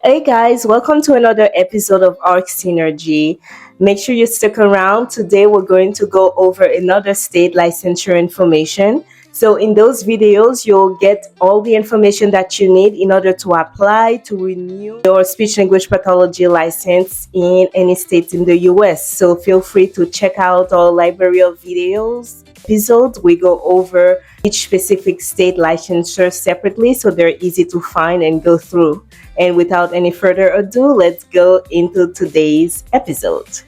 Hey guys, welcome to another episode of Arc Synergy. Make sure you stick around. Today we're going to go over another state licensure information. So in those videos, you'll get all the information that you need in order to apply to renew your speech language pathology license in any state in the US. So feel free to check out our library of videos. Episodes, we go over each specific state licensure separately so they're easy to find and go through. And without any further ado, let's go into today's episode.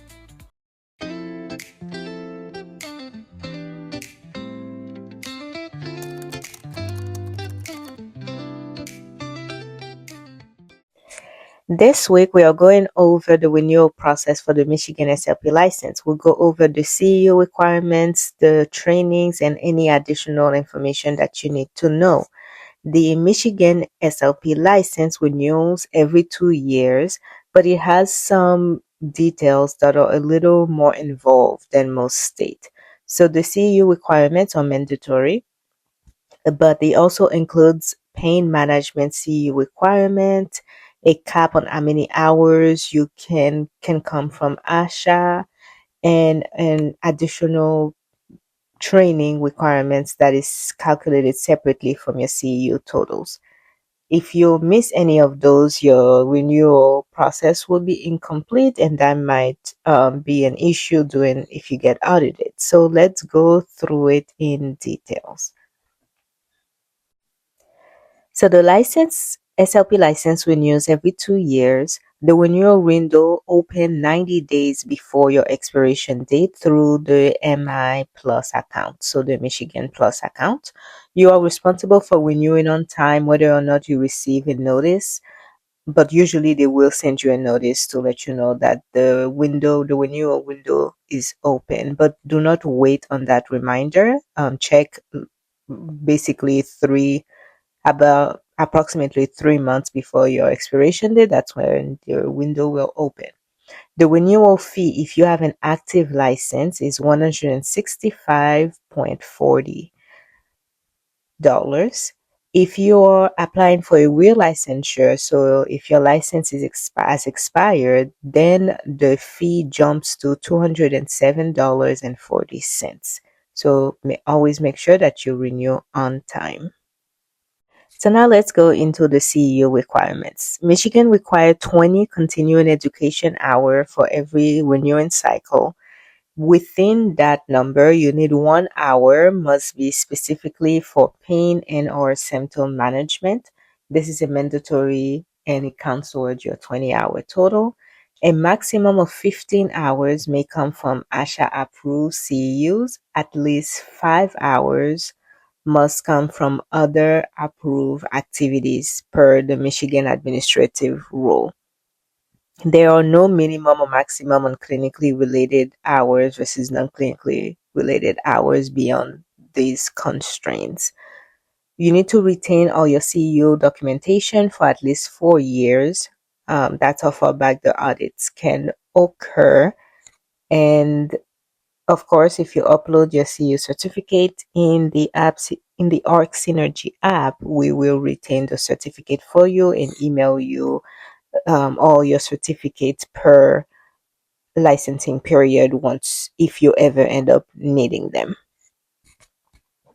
This week, we are going over the renewal process for the Michigan SLP license. We'll go over the CEU requirements, the trainings, and any additional information that you need to know. The Michigan SLP license renews every 2 years, but it has some details that are a little more involved than most states. So the CEU requirements are mandatory, but it also includes pain management CEU requirement, a cap on how many hours you can come from ASHA, and an additional training requirements that is calculated separately from your CEU totals. If you miss any of those, your renewal process will be incomplete, and that might be an issue doing if you get audited. So let's go through it in details. So the SLP license renews every 2 years. The renewal window open 90 days before your expiration date through the MI Plus account, so the Michigan Plus account. You are responsible for renewing on time whether or not you receive a notice, but usually they will send you a notice to let you know that the renewal window is open. But do not wait on that reminder. Check basically about approximately 3 months before your expiration date. That's when your window will open. The renewal fee, if you have an active license, is $165.40. If you're applying for a real licensure, so if your license has expired, then the fee jumps to $207.40. So always make sure that you renew on time. So now let's go into the CEU requirements. Michigan requires 20 continuing education hours for every renewing cycle. Within that number, you need 1 hour must be specifically for pain and or symptom management. This is a mandatory and it counts towards your 20-hour total. A maximum of 15 hours may come from ASHA approved CEUs. At least 5 hours must come from other approved activities per the Michigan administrative rule. There are no minimum or maximum on clinically related hours versus non-clinically related hours beyond these constraints. You need to retain all your CEU documentation for at least 4 years. That's how far back the audits can occur. And of course, if you upload your CEU certificate in the ARC Synergy app, we will retain the certificate for you and email you all your certificates per licensing period once if you ever end up needing them.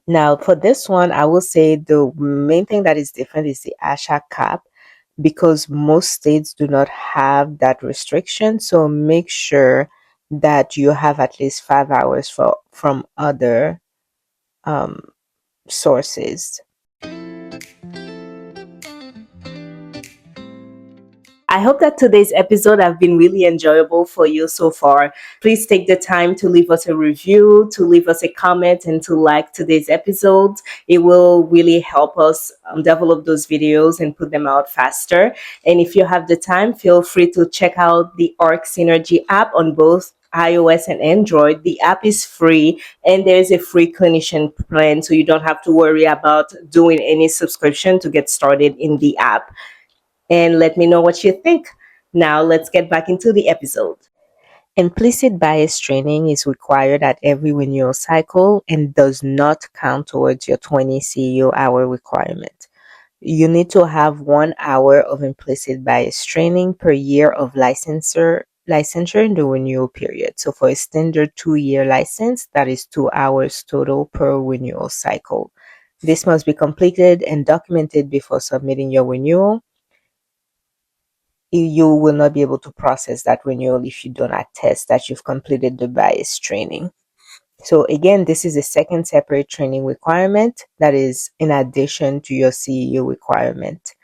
Now, for this one, I will say the main thing that is different is the ASHA cap, because most states do not have that restriction. So make sure that you have at least 5 hours from other sources. I hope that today's episode have been really enjoyable for you so far. Please take the time to leave us a review, to leave us a comment, and to like today's episodes. It will really help us develop those videos and put them out faster. And if you have the time, feel free to check out the ARC Synergy app on both iOS and Android. The app is free and there is a free clinician plan, so you don't have to worry about doing any subscription to get started in the app. And let me know what you think. Now, let's get back into the episode. Implicit bias training is required at every renewal cycle and does not count towards your 20 CEU hour requirement. You need to have 1 hour of implicit bias training per year of licensure in the renewal period. So for a standard 2-year license, that is 2 hours total per renewal cycle. This must be completed and documented before submitting your renewal. You will not be able to process that renewal if you don't attest that you've completed the bias training. So again, this is a second separate training requirement that is in addition to your CEU requirement.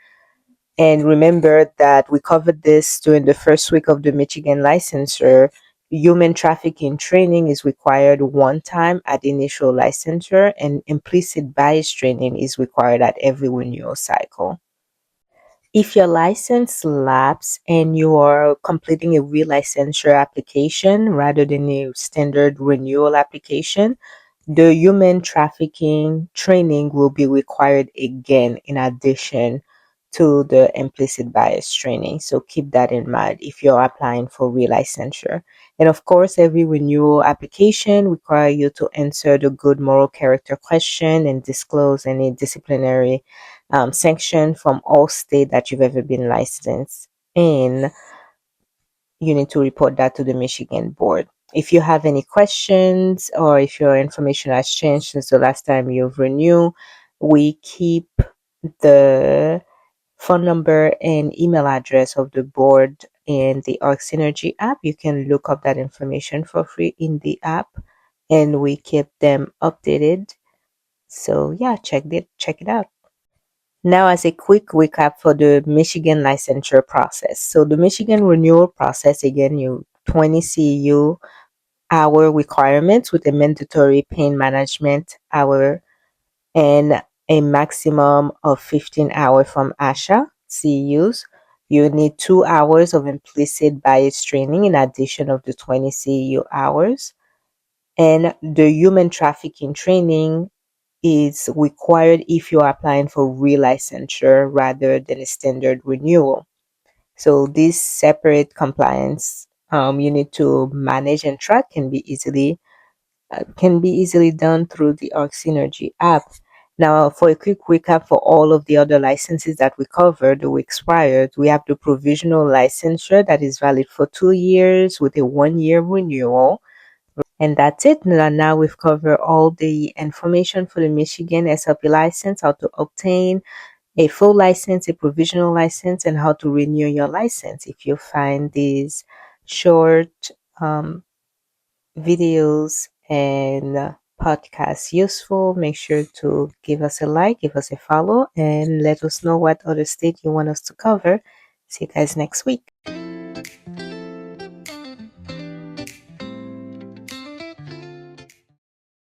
And remember that we covered this during the first week of the Michigan licensure. Human trafficking training is required one time at initial licensure, and implicit bias training is required at every renewal cycle. If your license lapses and you are completing a relicensure application rather than a standard renewal application, the human trafficking training will be required again in addition to the implicit bias training. So keep that in mind if you're applying for relicensure. And of course, every renewal application requires you to answer the good moral character question and disclose any disciplinary sanction from all state that you've ever been licensed in. You need to report that to the Michigan board. If you have any questions or if your information has changed since the last time you've renewed, we keep the phone number and email address of the board in the Arc Synergy app. You can look up that information for free in the app, and we keep them updated. So yeah, check it out. Now, as a quick recap for the Michigan licensure process. So the Michigan renewal process, again, you 20 CEU hour requirements with a mandatory pain management hour and a maximum of 15 hours from ASHA CEUs. You need 2 hours of implicit bias training in addition of the 20 CEU hours. And the human trafficking training is required if you're applying for relicensure rather than a standard renewal. So these separate compliance you need to manage and track can be easily done through the Arc Synergy app. Now, for a quick recap for all of the other licenses that we covered or expired, we have the provisional licensure that is valid for 2 years with a 1-year renewal. And that's it. Now we've covered all the information for the Michigan SLP license, how to obtain a full license, a provisional license, and how to renew your license. If you find these short videos and podcasts useful, make sure to give us a like, give us a follow, and let us know what other state you want us to cover. See you guys next week.